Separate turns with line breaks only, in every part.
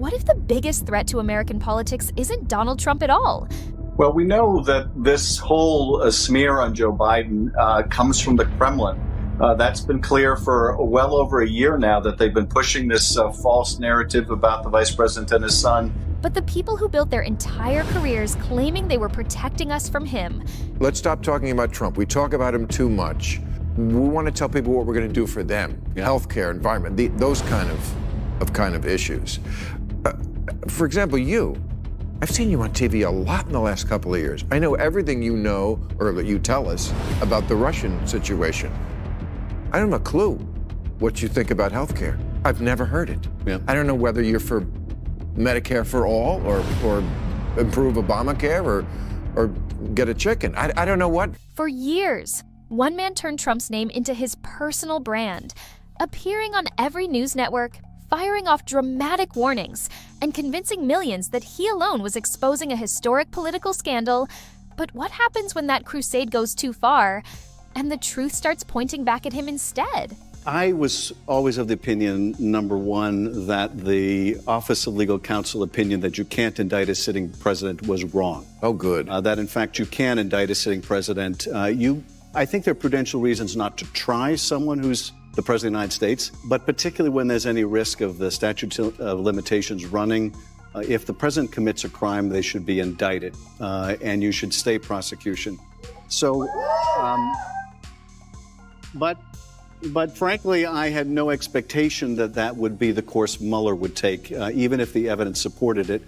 What if the biggest threat to American politics isn't Donald Trump at all?
Well, we know that this whole smear on Joe Biden comes from the Kremlin. That's been clear for well over a year now, that they've been pushing this false narrative about the vice president and his son.
But the people who built their entire careers claiming they were protecting us from him.
Let's stop talking about Trump. We talk about him too much. We want to tell people what we're going to do for them. Healthcare, environment, those kind of issues. For example, I've seen you on TV a lot in the last couple of years. I know everything you know, or that you tell us, about the Russian situation. I don't have a clue what you think about healthcare. I've never heard it. I don't know whether you're for Medicare for all, or improve Obamacare, or get a chicken. I don't know what.
For years, one man turned Trump's name into his personal brand, appearing on every news network, firing off dramatic warnings, and convincing millions that he alone was exposing a historic political scandal. But what happens when that crusade goes too far, and the truth starts pointing back at him instead?
I was always of the opinion, number one, that the Office of Legal Counsel opinion that you can't indict a sitting president was wrong.
Oh, good.
That, in fact, you can indict a sitting president. I think there are prudential reasons not to try someone who's the President of the United States, but particularly when there's any risk of the statute of limitations running. If the president commits a crime, they should be indicted, and you should stay prosecution. So, But frankly, I had no expectation that that would be the course Mueller would take, even if the evidence supported it,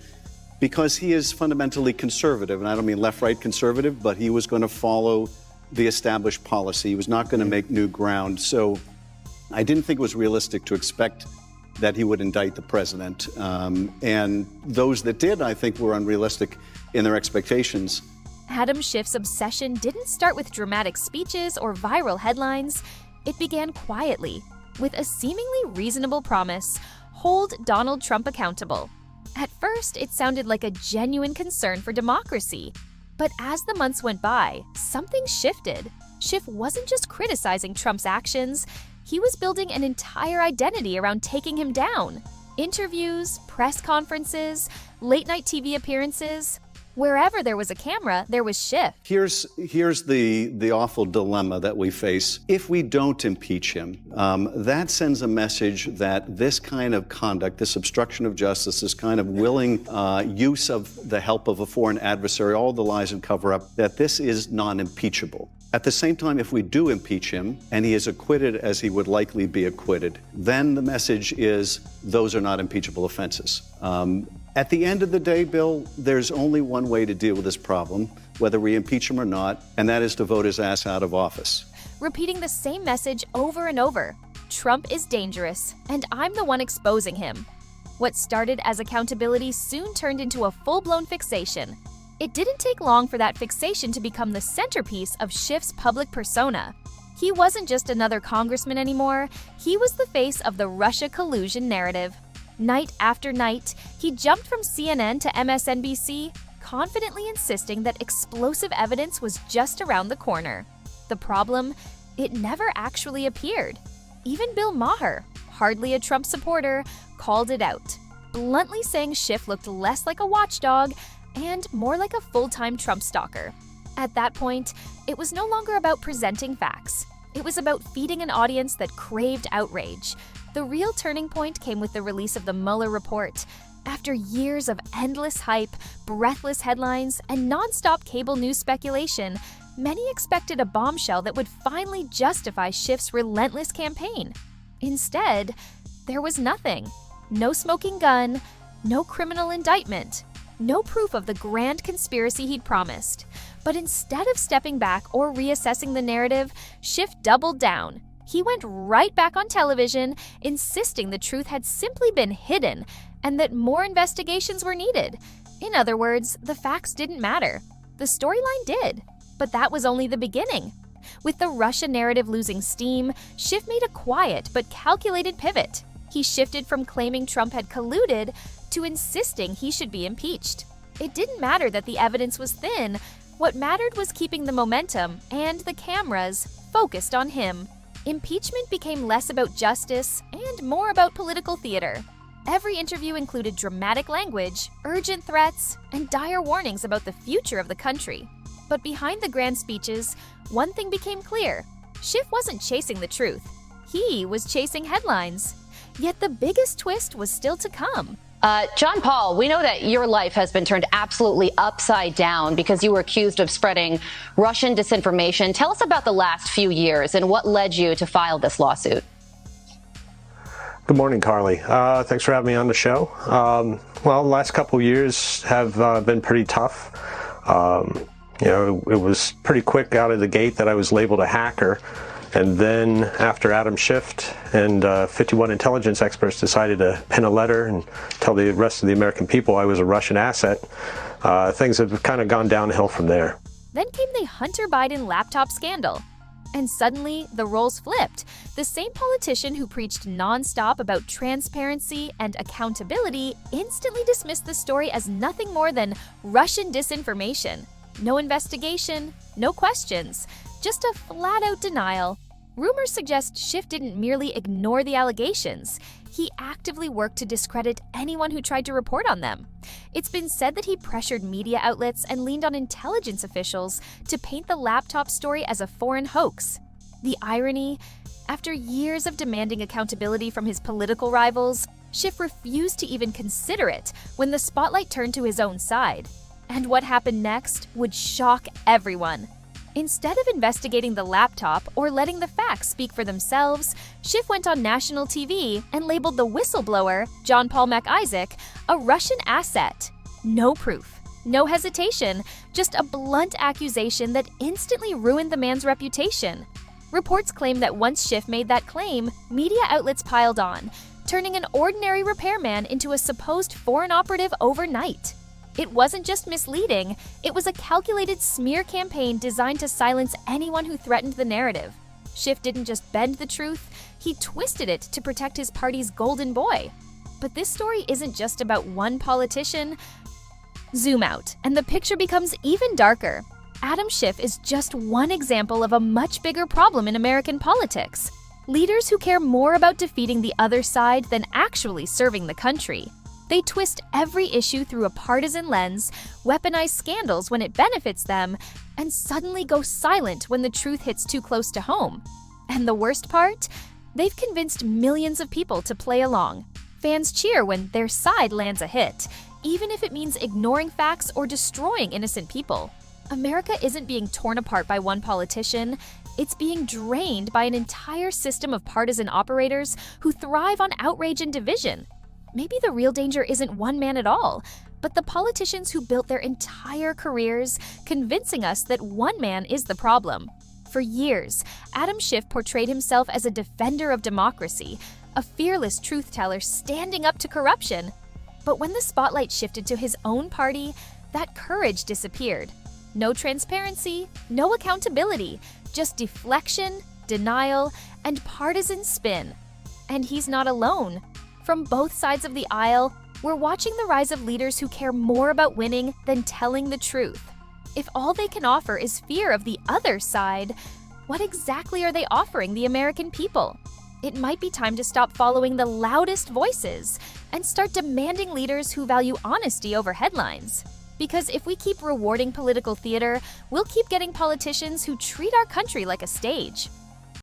because he is fundamentally conservative. And I don't mean left-right conservative, but he was going to follow the established policy. He was not going to make new ground. So I didn't think it was realistic to expect that he would indict the president. And those that did, I think, were unrealistic in their expectations.
Adam Schiff's obsession didn't start with dramatic speeches or viral headlines. It began quietly, with a seemingly reasonable promise: hold Donald Trump accountable. At first, it sounded like a genuine concern for democracy. But as the months went by, something shifted. Schiff wasn't just criticizing Trump's actions, he was building an entire identity around taking him down. Interviews, press conferences, late-night TV appearances. Wherever there was a camera, there was Schiff.
Here's the awful dilemma that we face. If we don't impeach him, that sends a message that this kind of conduct, this obstruction of justice, this kind of willing use of the help of a foreign adversary, all the lies and cover-up, that this is non-impeachable. At the same time, if we do impeach him and he is acquitted as he would likely be acquitted, then the message is those are not impeachable offenses. At the end of the day, Bill, there's only one way to deal with this problem, whether we impeach him or not, and that is to vote his ass out of office.
Repeating the same message over and over: Trump is dangerous, and I'm the one exposing him. What started as accountability soon turned into a full-blown fixation. It didn't take long for that fixation to become the centerpiece of Schiff's public persona. He wasn't just another congressman anymore, he was the face of the Russia collusion narrative. Night after night, he jumped from CNN to MSNBC, confidently insisting that explosive evidence was just around the corner. The problem? It never actually appeared. Even Bill Maher, hardly a Trump supporter, called it out, bluntly saying Schiff looked less like a watchdog and more like a full-time Trump stalker. At that point, it was no longer about presenting facts. It was about feeding an audience that craved outrage. The real turning point came with the release of the Mueller Report. After years of endless hype, breathless headlines, and non-stop cable news speculation, many expected a bombshell that would finally justify Schiff's relentless campaign. Instead, there was nothing. No smoking gun, no criminal indictment, no proof of the grand conspiracy he'd promised. But instead of stepping back or reassessing the narrative, Schiff doubled down. He went right back on television, insisting the truth had simply been hidden and that more investigations were needed. In other words, the facts didn't matter. The storyline did, but that was only the beginning. With the Russia narrative losing steam, Schiff made a quiet but calculated pivot. He shifted from claiming Trump had colluded to insisting he should be impeached. It didn't matter that the evidence was thin. What mattered was keeping the momentum and the cameras focused on him. Impeachment became less about justice and more about political theater. Every interview included dramatic language, urgent threats, and dire warnings about the future of the country. But behind the grand speeches, one thing became clear. Schiff wasn't chasing the truth. He was chasing headlines. Yet the biggest twist was still to come.
John Paul, we know that your life has been turned absolutely upside down because you were accused of spreading Russian disinformation. Tell us about the last few years and what led you to file this lawsuit.
Good morning, Carly. Thanks for having me on the show. Well, the last couple of years have been pretty tough. It was pretty quick out of the gate that I was labeled a hacker. And then after Adam Schiff and 51 intelligence experts decided to pen a letter and tell the rest of the American people I was a Russian asset, things have kind of gone downhill from there.
Then came the Hunter Biden laptop scandal. And suddenly, the roles flipped. The same politician who preached nonstop about transparency and accountability instantly dismissed the story as nothing more than Russian disinformation. No investigation, no questions, just a flat-out denial. Rumors suggest Schiff didn't merely ignore the allegations. He actively worked to discredit anyone who tried to report on them. It's been said that he pressured media outlets and leaned on intelligence officials to paint the laptop story as a foreign hoax. The irony? After years of demanding accountability from his political rivals, Schiff refused to even consider it when the spotlight turned to his own side. And what happened next would shock everyone. Instead of investigating the laptop or letting the facts speak for themselves, Schiff went on national TV and labeled the whistleblower, John Paul MacIsaac, a Russian asset. No proof, no hesitation, just a blunt accusation that instantly ruined the man's reputation. Reports claim that once Schiff made that claim, media outlets piled on, turning an ordinary repairman into a supposed foreign operative overnight. It wasn't just misleading, it was a calculated smear campaign designed to silence anyone who threatened the narrative. Schiff didn't just bend the truth, he twisted it to protect his party's golden boy. But this story isn't just about one politician. Zoom out, and the picture becomes even darker. Adam Schiff is just one example of a much bigger problem in American politics. Leaders who care more about defeating the other side than actually serving the country. They twist every issue through a partisan lens, weaponize scandals when it benefits them, and suddenly go silent when the truth hits too close to home. And the worst part? They've convinced millions of people to play along. Fans cheer when their side lands a hit, even if it means ignoring facts or destroying innocent people. America isn't being torn apart by one politician. It's being drained by an entire system of partisan operators who thrive on outrage and division. Maybe the real danger isn't one man at all, but the politicians who built their entire careers convincing us that one man is the problem. For years, Adam Schiff portrayed himself as a defender of democracy, a fearless truth-teller standing up to corruption. But when the spotlight shifted to his own party, that courage disappeared. No transparency, no accountability, just deflection, denial, and partisan spin. And he's not alone. From both sides of the aisle, we're watching the rise of leaders who care more about winning than telling the truth. If all they can offer is fear of the other side, what exactly are they offering the American people? It might be time to stop following the loudest voices and start demanding leaders who value honesty over headlines. Because if we keep rewarding political theater, we'll keep getting politicians who treat our country like a stage.